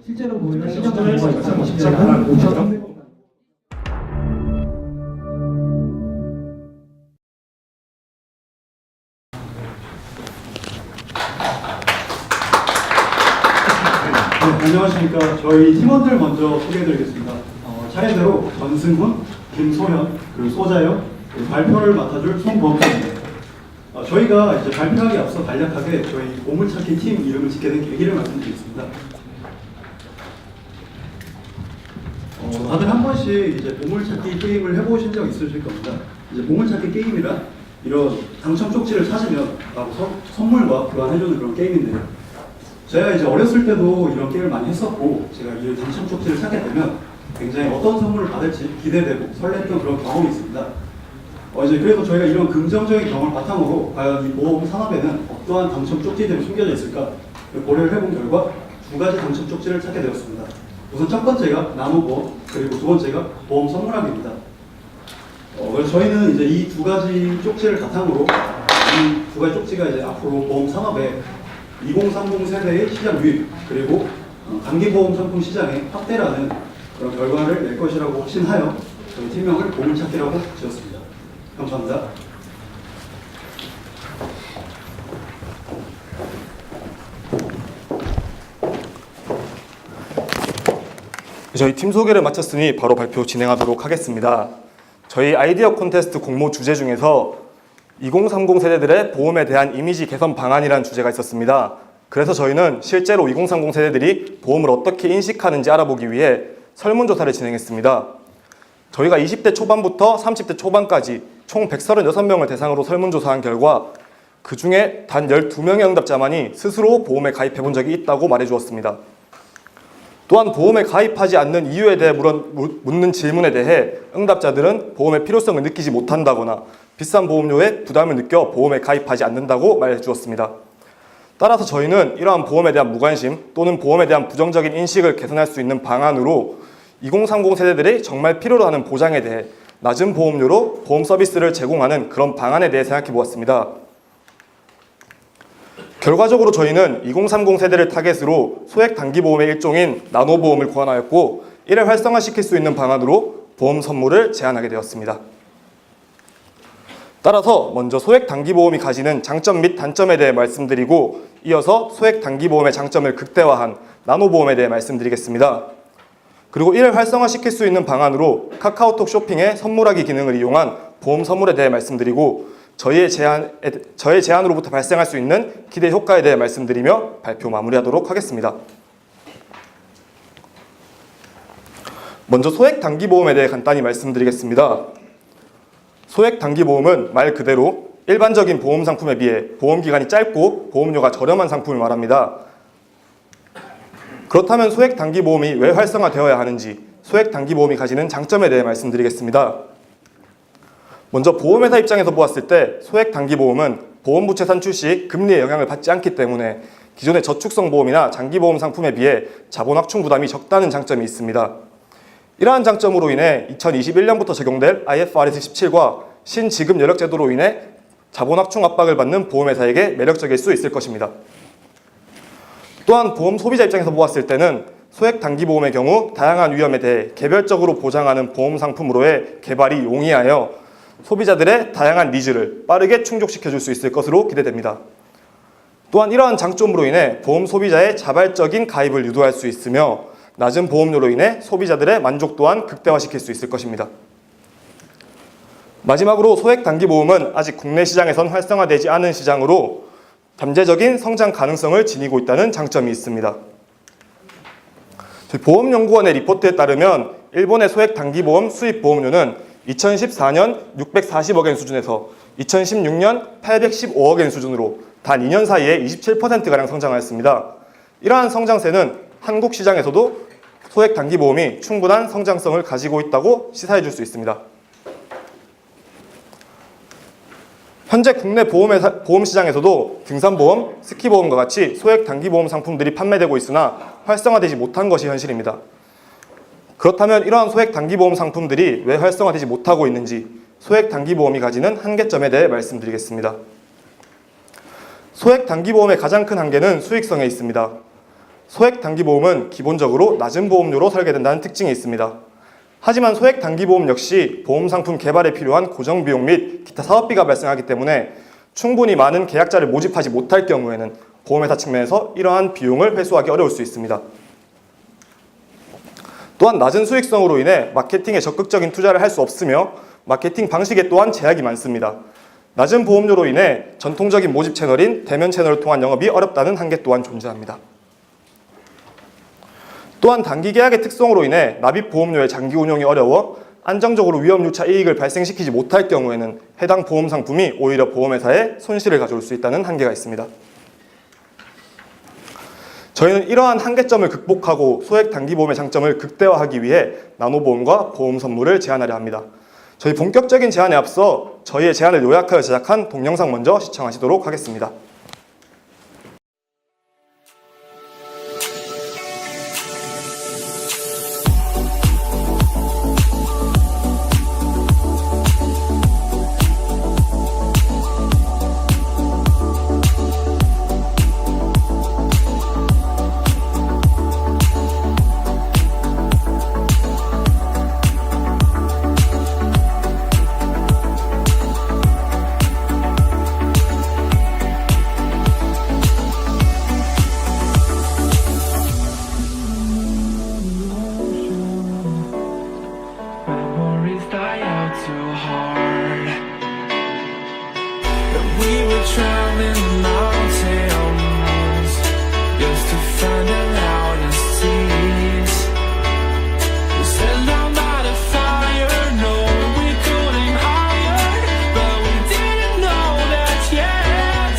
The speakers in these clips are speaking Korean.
실제로 보이는 시장 정보가 있는 20대는 5,300원. 안녕하십니까. 저희 팀원들 먼저 소개해드리겠습니다. 차례대로 전승훈, 김소현, 그리고 소자영, 그리고 발표를 맡아줄 송범수입니다. 저희가 이제 발표하기 앞서 간략하게 저희 보물찾기 팀 이름을 짓게 된 계기를 말씀드리겠습니다. 다들 한 번씩 이제 보물찾기 게임을 해보신 적 있으실 겁니다. 이제 보물찾기 게임이란 이런 당첨 쪽지를 찾으면 바로 선물과 교환해주는 그런 게임인데요. 제가 이제 어렸을 때도 이런 게임을 많이 했었고, 제가 이 당첨 쪽지를 찾게 되면 굉장히 어떤 선물을 받을지 기대되고 설렜던 그런 경험이 있습니다. 이제 그래서 저희가 이런 긍정적인 경험을 바탕으로 과연 이 보험 산업에는 어떠한 당첨 쪽지들이 숨겨져 있을까 고려를 해본 결과 두 가지 당첨 쪽지를 찾게 되었습니다. 우선 첫 번째가 나노보험, 그리고 두 번째가 보험 선물하기입니다. 그래서 저희는 이제 이 두 가지 쪽지를 바탕으로 이 두 가지 쪽지가 이제 앞으로 보험 산업에 2030 세대의 시장 유입, 그리고 단기보험 상품 시장의 확대라는 그런 결과를 낼 것이라고 확신하여 저희 팀명을 보물찾기라고 지었습니다. 감사합니다. 저희 팀 소개를 마쳤으니 바로 발표 진행하도록 하겠습니다. 저희 아이디어 콘테스트 공모 주제 중에서 2030 세대들의 보험에 대한 이미지 개선 방안이라는 주제가 있었습니다. 그래서 저희는 실제로 2030 세대들이 보험을 어떻게 인식하는지 알아보기 위해 설문조사를 진행했습니다. 저희가 20대 초반부터 30대 초반까지 총 136명을 대상으로 설문조사한 결과 그 중에 단 12명의 응답자만이 스스로 보험에 가입해 본 적이 있다고 말해주었습니다. 또한 보험에 가입하지 않는 이유에 대해 묻는 질문에 대해 응답자들은 보험의 필요성을 느끼지 못한다거나 비싼 보험료에 부담을 느껴 보험에 가입하지 않는다고 말해주었습니다. 따라서 저희는 이러한 보험에 대한 무관심 또는 보험에 대한 부정적인 인식을 개선할 수 있는 방안으로 2030 세대들이 정말 필요로 하는 보장에 대해 낮은 보험료로 보험 서비스를 제공하는 그런 방안에 대해 생각해 보았습니다. 결과적으로 저희는 2030 세대를 타겟으로 소액 단기보험의 일종인 나노보험을 고안하였고, 이를 활성화시킬 수 있는 방안으로 보험 선물을 제안하게 되었습니다. 따라서 먼저 소액 단기보험이 가지는 장점 및 단점에 대해 말씀드리고, 이어서 소액 단기보험의 장점을 극대화한 나노보험에 대해 말씀드리겠습니다. 그리고 이를 활성화시킬 수 있는 방안으로 카카오톡 쇼핑의 선물하기 기능을 이용한 보험 선물에 대해 말씀드리고, 저희의 제안으로부터 발생할 수 있는 기대 효과에 대해 말씀드리며 발표 마무리하도록 하겠습니다. 먼저 소액 단기보험에 대해 간단히 말씀드리겠습니다. 소액 단기보험은 말 그대로 일반적인 보험 상품에 비해 보험기간이 짧고 보험료가 저렴한 상품을 말합니다. 그렇다면 소액 단기보험이 왜 활성화되어야 하는지, 소액 단기보험이 가지는 장점에 대해 말씀드리겠습니다. 먼저 보험회사 입장에서 보았을 때 소액 단기보험은 보험부채 산출 시 금리의 영향을 받지 않기 때문에 기존의 저축성 보험이나 장기보험 상품에 비해 자본 확충 부담이 적다는 장점이 있습니다. 이러한 장점으로 인해 2021년부터 적용될 IFRS 17과 신지급 여력 제도로 인해 자본 확충 압박을 받는 보험회사에게 매력적일 수 있을 것입니다. 또한 보험 소비자 입장에서 보았을 때는 소액 단기보험의 경우 다양한 위험에 대해 개별적으로 보장하는 보험 상품으로의 개발이 용이하여 소비자들의 다양한 니즈를 빠르게 충족시켜줄 수 있을 것으로 기대됩니다. 또한 이러한 장점으로 인해 보험 소비자의 자발적인 가입을 유도할 수 있으며 낮은 보험료로 인해 소비자들의 만족 또한 극대화시킬 수 있을 것입니다. 마지막으로 소액 단기보험은 아직 국내 시장에선 활성화되지 않은 시장으로 잠재적인 성장 가능성을 지니고 있다는 장점이 있습니다. 보험연구원의 리포트에 따르면 일본의 소액 단기보험 수입 보험료는 2014년 640억엔 수준에서 2016년 815억엔 수준으로 단 2년 사이에 27%가량 성장하였습니다. 이러한 성장세는 한국 시장에서도 소액 단기보험이 충분한 성장성을 가지고 있다고 시사해 줄 수 있습니다. 현재 국내 보험 시장에서도 등산보험, 스키보험과 같이 소액 단기보험 상품들이 판매되고 있으나 활성화되지 못한 것이 현실입니다. 그렇다면 이러한 소액 단기보험 상품들이 왜 활성화되지 못하고 있는지, 소액 단기보험이 가지는 한계점에 대해 말씀드리겠습니다. 소액 단기보험의 가장 큰 한계는 수익성에 있습니다. 소액 단기보험은 기본적으로 낮은 보험료로 설계된다는 특징이 있습니다. 하지만 소액 단기보험 역시 보험 상품 개발에 필요한 고정비용 및 기타 사업비가 발생하기 때문에 충분히 많은 계약자를 모집하지 못할 경우에는 보험회사 측면에서 이러한 비용을 회수하기 어려울 수 있습니다. 또한 낮은 수익성으로 인해 마케팅에 적극적인 투자를 할 수 없으며 마케팅 방식에 또한 제약이 많습니다. 낮은 보험료로 인해 전통적인 모집 채널인 대면 채널을 통한 영업이 어렵다는 한계 또한 존재합니다. 또한 단기 계약의 특성으로 인해 납입 보험료의 장기 운용이 어려워 안정적으로 위험유차 이익을 발생시키지 못할 경우에는 해당 보험 상품이 오히려 보험회사에 손실을 가져올 수 있다는 한계가 있습니다. 저희는 이러한 한계점을 극복하고 소액 단기보험의 장점을 극대화하기 위해 나노보험과 보험 선물을 제안하려 합니다. 저희 본격적인 제안에 앞서 저희의 제안을 요약하여 제작한 동영상 먼저 시청하시도록 하겠습니다. Memories die out too hard. And we were traveling mountains just to find the loudest seas. We set down by the fire, knowing we couldn't hide, but we didn't know that yet.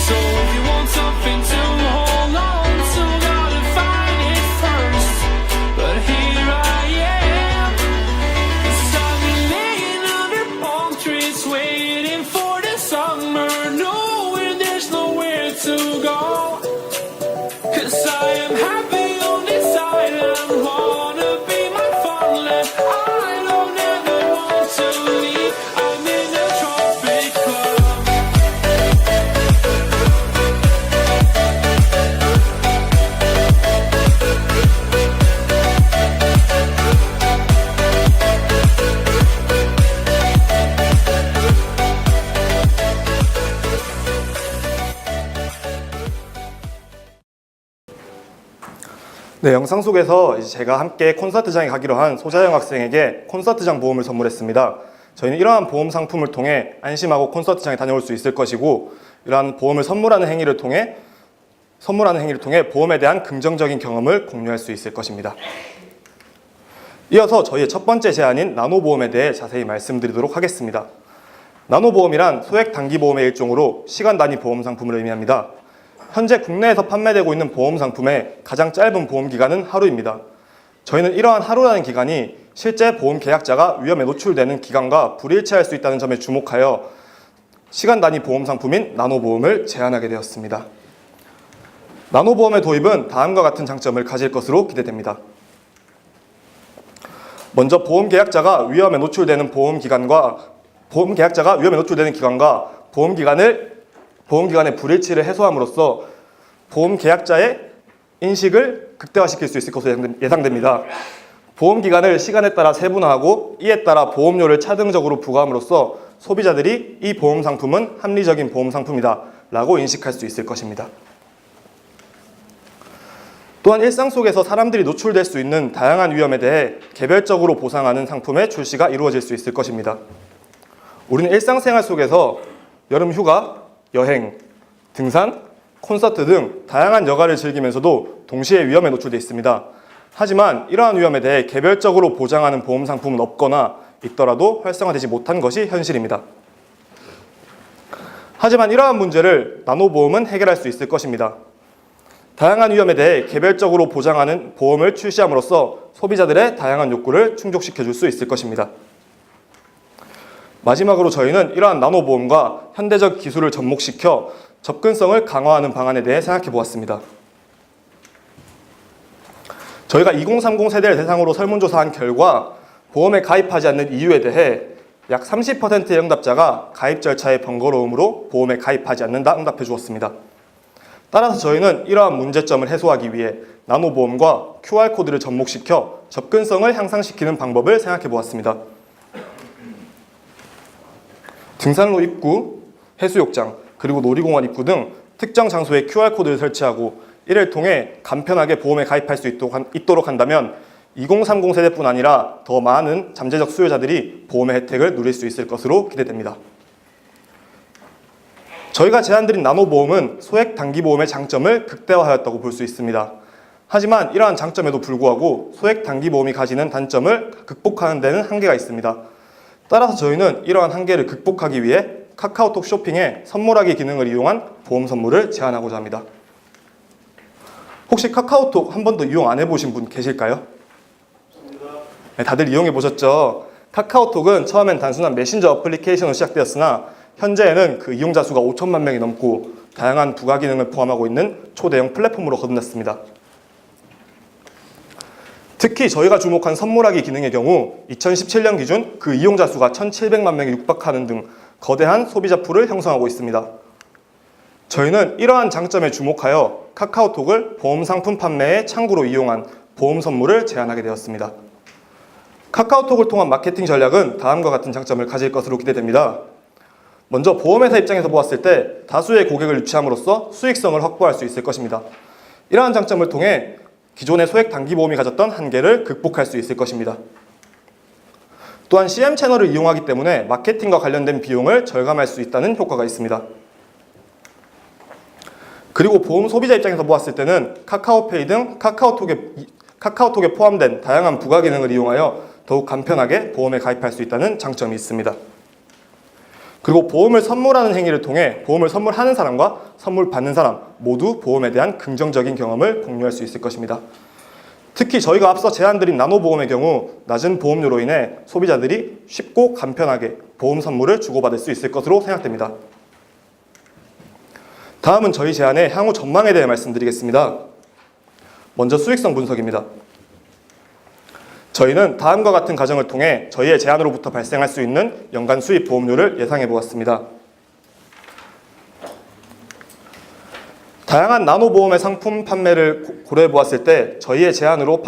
So if you want something to hold on to, gotta find it first. But here I am, 'cause I've been laying under palm trees, waiting for the summer, knowing there's nowhere to go. 'Cause I am happy on this island, wanna be my farmland. I don't ever want to leave, I'm in a tropic club. 네, 영상 속에서 이제 제가 함께 콘서트장에 가기로 한 소자영 학생에게 콘서트장 보험을 선물했습니다. 저희는 이러한 보험 상품을 통해 안심하고 콘서트장에 다녀올 수 있을 것이고, 이러한 보험을 선물하는 행위를 통해 보험에 대한 긍정적인 경험을 공유할 수 있을 것입니다. 이어서 저희의 첫 번째 제안인 나노보험에 대해 자세히 말씀드리도록 하겠습니다. 나노보험이란 소액 단기보험의 일종으로 시간 단위 보험 상품을 의미합니다. 현재 국내에서 판매되고 있는 보험 상품의 가장 짧은 보험 기간은 하루입니다. 저희는 이러한 하루라는 기간이 실제 보험 계약자가 위험에 노출되는 기간과 불일치할 수 있다는 점에 주목하여 시간 단위 보험 상품인 나노보험을 제안하게 되었습니다. 나노보험의 도입은 다음과 같은 장점을 가질 것으로 기대됩니다. 먼저 보험 계약자가 위험에 노출되는 기간과 보험 기간의 불일치를 해소함으로써 보험 계약자의 인식을 극대화시킬 수 있을 것으로 예상됩니다. 보험 기간을 시간에 따라 세분화하고 이에 따라 보험료를 차등적으로 부과함으로써 소비자들이 이 보험 상품은 합리적인 보험 상품이다 라고 인식할 수 있을 것입니다. 또한 일상 속에서 사람들이 노출될 수 있는 다양한 위험에 대해 개별적으로 보상하는 상품의 출시가 이루어질 수 있을 것입니다. 우리는 일상생활 속에서 여름 휴가, 여행, 등산, 콘서트 등 다양한 여가를 즐기면서도 동시에 위험에 노출되어 있습니다. 하지만 이러한 위험에 대해 개별적으로 보장하는 보험 상품은 없거나 있더라도 활성화되지 못한 것이 현실입니다. 하지만 이러한 문제를 나노보험은 해결할 수 있을 것입니다. 다양한 위험에 대해 개별적으로 보장하는 보험을 출시함으로써 소비자들의 다양한 욕구를 충족시켜 줄 수 있을 것입니다. 마지막으로 저희는 이러한 나노보험과 현대적 기술을 접목시켜 접근성을 강화하는 방안에 대해 생각해 보았습니다. 저희가 2030 세대를 대상으로 설문조사한 결과 보험에 가입하지 않는 이유에 대해 약 30%의 응답자가 가입 절차의 번거로움으로 보험에 가입하지 않는다 응답해 주었습니다. 따라서 저희는 이러한 문제점을 해소하기 위해 나노보험과 QR코드를 접목시켜 접근성을 향상시키는 방법을 생각해 보았습니다. 등산로 입구, 해수욕장, 그리고 놀이공원 입구 등 특정 장소에 QR코드를 설치하고 이를 통해 간편하게 보험에 가입할 수 있도록 한다면 2030 세대뿐 아니라 더 많은 잠재적 수요자들이 보험의 혜택을 누릴 수 있을 것으로 기대됩니다. 저희가 제안드린 나노보험은 소액 단기보험의 장점을 극대화하였다고 볼 수 있습니다. 하지만 이러한 장점에도 불구하고 소액 단기보험이 가지는 단점을 극복하는 데는 한계가 있습니다. 따라서 저희는 이러한 한계를 극복하기 위해 카카오톡 쇼핑에 선물하기 기능을 이용한 보험 선물을 제안하고자 합니다. 혹시 카카오톡 한 번도 이용 안 해보신 분 계실까요? 네, 다들 이용해 보셨죠? 카카오톡은 처음엔 단순한 메신저 어플리케이션으로 시작되었으나 현재에는 그 이용자 수가 5천만 명이 넘고 다양한 부가 기능을 포함하고 있는 초대형 플랫폼으로 거듭났습니다. 특히 저희가 주목한 선물하기 기능의 경우 2017년 기준 그 이용자 수가 1,700만 명에 육박하는 등 거대한 소비자 풀을 형성하고 있습니다. 저희는 이러한 장점에 주목하여 카카오톡을 보험 상품 판매의 창구로 이용한 보험 선물을 제안하게 되었습니다. 카카오톡을 통한 마케팅 전략은 다음과 같은 장점을 가질 것으로 기대됩니다. 먼저 보험회사 입장에서 보았을 때 다수의 고객을 유치함으로써 수익성을 확보할 수 있을 것입니다. 이러한 장점을 통해 기존의 소액 단기보험이 가졌던 한계를 극복할 수 있을 것입니다. 또한 CM 채널을 이용하기 때문에 마케팅과 관련된 비용을 절감할 수 있다는 효과가 있습니다. 그리고 보험 소비자 입장에서 보았을 때는 카카오페이 등 카카오톡에 포함된 다양한 부가 기능을 이용하여 더욱 간편하게 보험에 가입할 수 있다는 장점이 있습니다. 그리고 보험을 선물하는 행위를 통해 보험을 선물하는 사람과 선물 받는 사람 모두 보험에 대한 긍정적인 경험을 공유할 수 있을 것입니다. 특히 저희가 앞서 제안드린 나노보험의 경우 낮은 보험료로 인해 소비자들이 쉽고 간편하게 보험 선물을 주고받을 수 있을 것으로 생각됩니다. 다음은 저희 제안의 향후 전망에 대해 말씀드리겠습니다. 먼저 수익성 분석입니다. 저희는 다음과 같은 과정을 통해 저희의 제안으로부터 발생할 수 있는 연간 수입 보험료를 예상해 보았습니다. 다양한 나노보험의 상품 판매를 고려해 보았을 때 저희의 제안으로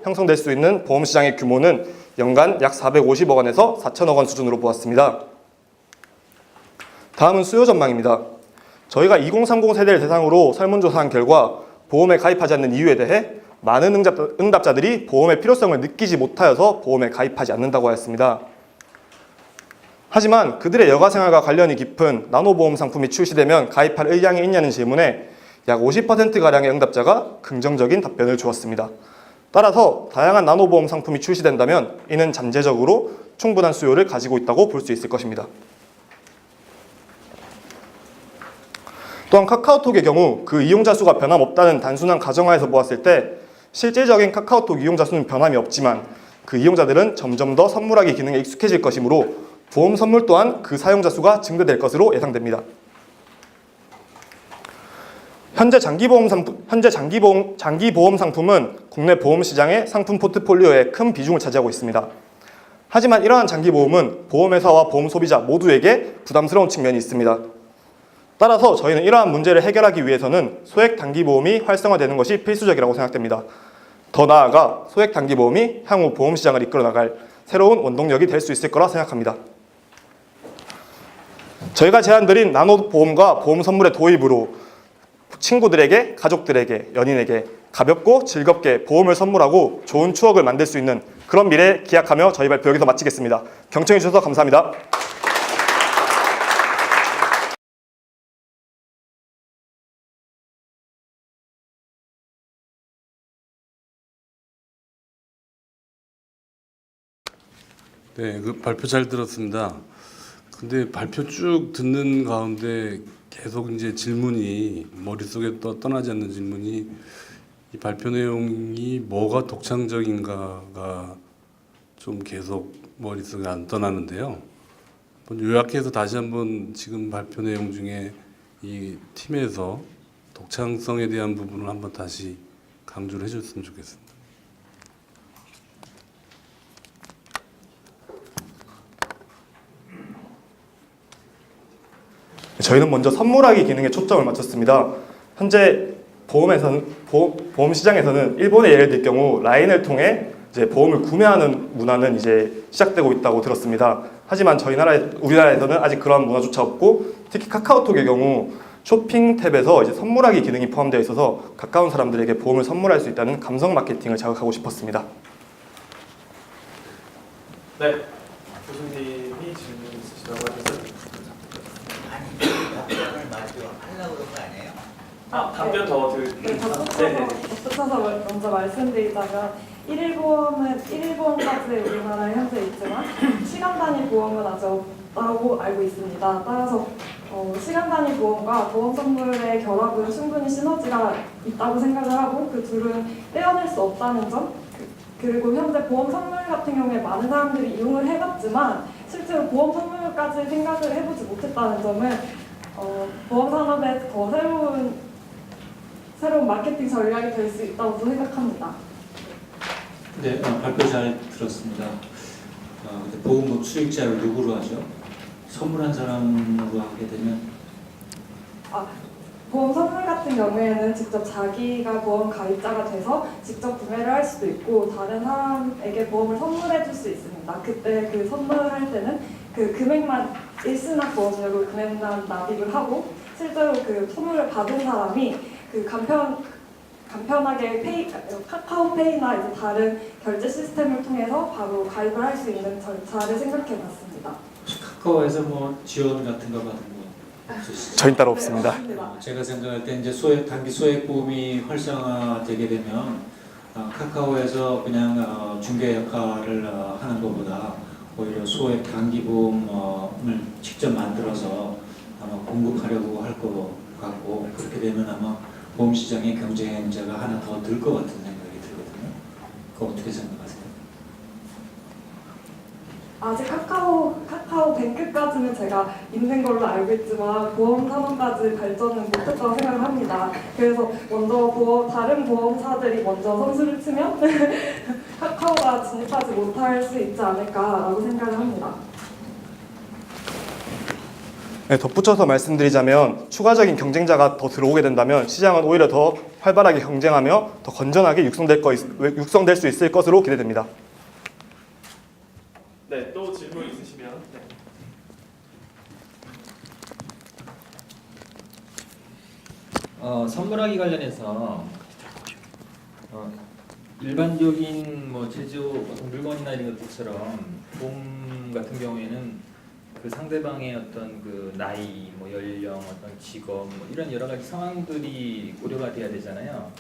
형성될 수 있는 보험 시장의 규모는 연간 약 450억 원에서 4천억 원 수준으로 보았습니다. 다음은 수요 전망입니다. 저희가 2030 세대를 대상으로 설문조사한 결과 보험에 가입하지 않는 이유에 대해 많은 응답자들이 보험의 필요성을 느끼지 못하여서 보험에 가입하지 않는다고 하였습니다. 하지만 그들의 여가생활과 관련이 깊은 나노보험 상품이 출시되면 가입할 의향이 있냐는 질문에 약 50%가량의 응답자가 긍정적인 답변을 주었습니다. 따라서 다양한 나노보험 상품이 출시된다면 이는 잠재적으로 충분한 수요를 가지고 있다고 볼 수 있을 것입니다. 또한 카카오톡의 경우 그 이용자 수가 변함없다는 단순한 가정하에서 보았을 때 실질적인 카카오톡 이용자 수는 변함이 없지만 그 이용자들은 점점 더 선물하기 기능에 익숙해질 것이므로 보험 선물 또한 그 사용자 수가 증대될 것으로 예상됩니다. 현재 장기보험 상품은 국내 보험 시장의 상품 포트폴리오에 큰 비중을 차지하고 있습니다. 하지만 이러한 장기보험은 보험회사와 보험 소비자 모두에게 부담스러운 측면이 있습니다. 따라서 저희는 이러한 문제를 해결하기 위해서는 소액 단기보험이 활성화되는 것이 필수적이라고 생각됩니다. 더 나아가 소액 단기보험이 향후 보험 시장을 이끌어 나갈 새로운 원동력이 될 수 있을 거라 생각합니다. 저희가 제안드린 나노보험과 보험 선물의 도입으로 친구들에게, 가족들에게, 연인에게 가볍고 즐겁게 보험을 선물하고 좋은 추억을 만들 수 있는 그런 미래에 기약하며 저희 발표 여기서 마치겠습니다. 경청해 주셔서 감사합니다. 네, 그 발표 잘 들었습니다. 근데 발표 쭉 듣는 가운데 계속 이제 질문이 머릿속에 떠나지 않는 질문이 이 발표 내용이 뭐가 독창적인가가 좀 계속 머릿속에 안 떠나는데요. 요약해서 다시 한번 지금 발표 내용 중에 이 팀에서 독창성에 대한 부분을 한번 다시 강조를 해줬으면 좋겠습니다. 저희는 먼저 선물하기 기능에 초점을 맞췄습니다. 현재 보험 시장에서는 일본의 예를 들 경우 라인을 통해 이제 보험을 구매하는 문화는 이제 시작되고 있다고 들었습니다. 하지만 우리나라에서는 아직 그러한 문화조차 없고, 특히 카카오톡의 경우 쇼핑 탭에서 이제 선물하기 기능이 포함되어 있어서 가까운 사람들에게 보험을 선물할 수 있다는 감성 마케팅을 자극하고 싶었습니다. 네, 교수님이 질문 있으시다고 하셔서 답변을 마저 하려고 그런 거 아니에요? 답변 더 네, 덧붙여서 먼저 말씀드리자면 1일 보험까지 우리나라에 현재 있지만 시간 단위 보험은 아직 없다고 알고 있습니다. 따라서 시간 단위 보험과 보험 선물의 결합은 충분히 시너지가 있다고 생각을 하고, 그 둘은 떼어낼 수 없다는 점, 그리고 현재 보험 선물 같은 경우에 많은 사람들이 이용을 해봤지만 실제로 보험 선물까지 생각을 해보지 못했다는 점은 보험 산업에 더 새로운 마케팅 전략이 될 수 있다고 생각합니다. 네, 발표 잘 들었습니다. 근데 보험금 수익자를 누구로 하죠? 선물한 사람으로 하게 되면 보험 선물 같은 경우에는 직접 자기가 보험 가입자가 돼서 직접 구매를 할 수도 있고, 다른 사람에게 보험을 선물해 줄 수 있습니다. 그때 그 선물할 때는 그 금액만 일수납 보험료로 금액만 납입을 하고, 실제로 그 선물을 받은 사람이 그 간편하게 카카오페이나 이제 다른 결제 시스템을 통해서 바로 가입을 할 수 있는 절차를 생각해 봤습니다. 카카오에서 뭐 지원 같은 거 받은 거 없으시죠? 저희는 따로 없습니다. 네, 없습니다. 제가 생각할 때 이제 단기 소액 보험이 활성화되게 되면 카카오에서 그냥 중개 역할을 하는 것보다 오히려 소액 단기 보험을 직접 만들어서 아마 공급하려고 할 것 같고, 그렇게 되면 아마 보험 시장의 경쟁자가 하나 더 늘 것 같은 생각이 들거든요. 그거 어떻게 생각하세요? 아직 카카오뱅크까지는 제가 있는 걸로 알고 있지만 보험 산업까지 발전은 못했다고 생각을 합니다. 그래서 먼저 다른 보험사들이 먼저 선수를 치면 카카오가 진입하지 못할 수 있지 않을까라고 생각을 합니다. 네, 덧붙여서 말씀드리자면 추가적인 경쟁자가 더 들어오게 된다면 시장은 오히려 더 활발하게 경쟁하며 더 건전하게 육성될 수 있을 것으로 기대됩니다. 네, 또 질문 있으시면 선물하기 관련해서 일반적인 뭐 제조 물건이나 이런 것들처럼 보험 같은 경우에는 그 상대방의 어떤 그 나이, 뭐 연령, 어떤 직업, 뭐 이런 여러 가지 상황들이 고려가 돼야 되잖아요.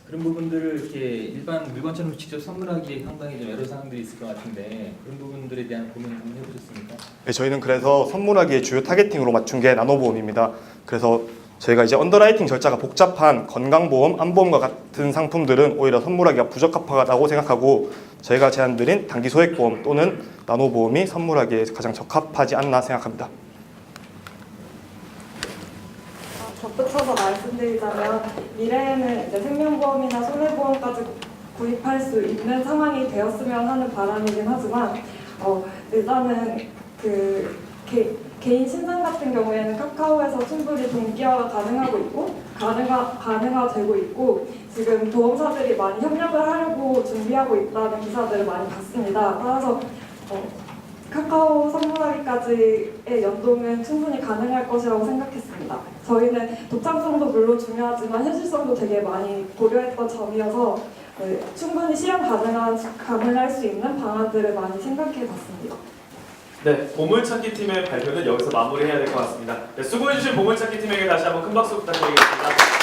그런 부분들을 이렇게 일반 물건처럼 직접 선물하기에 상당히 좀 여러 사항들이 있을 것 같은데, 그런 부분들에 대한 고민 한번 해보셨습니까? 네, 저희는 그래서 선물하기에 주요 타겟팅으로 맞춘 게 나노보험입니다. 그래서 저희가 이제 언더라이팅 절차가 복잡한 건강보험, 안보험과 같은 상품들은 오히려 선물하기가 부적합하다고 생각하고, 저희가 제안드린 단기 소액보험 또는 나노보험이 선물하기에 가장 적합하지 않나 생각합니다. 덧붙여서 말씀드리자면 미래에는 이제 생명보험이나 손해보험까지 구입할 수 있는 상황이 되었으면 하는 바람이긴 하지만 일단은 그 개인 신상 같은 경우에는 카카오에서 충분히 동기화가 가능하고 있고 가능화되고 있고, 지금 보험사들이 많이 협력을 하려고 준비하고 있다는 기사들을 많이 봤습니다. 따라서 카카오 선물하기까지의 연동은 충분히 가능할 것이라고 생각했습니다. 저희는 독창성도 물론 중요하지만 현실성도 되게 많이 고려했던 점이어서 충분히 실현 가능할 수 있는 방안들을 많이 생각해봤습니다. 네, 보물찾기 팀의 발표는 여기서 마무리해야 될 것 같습니다. 네, 수고해주신 보물찾기 팀에게 다시 한번 큰 박수 부탁드리겠습니다.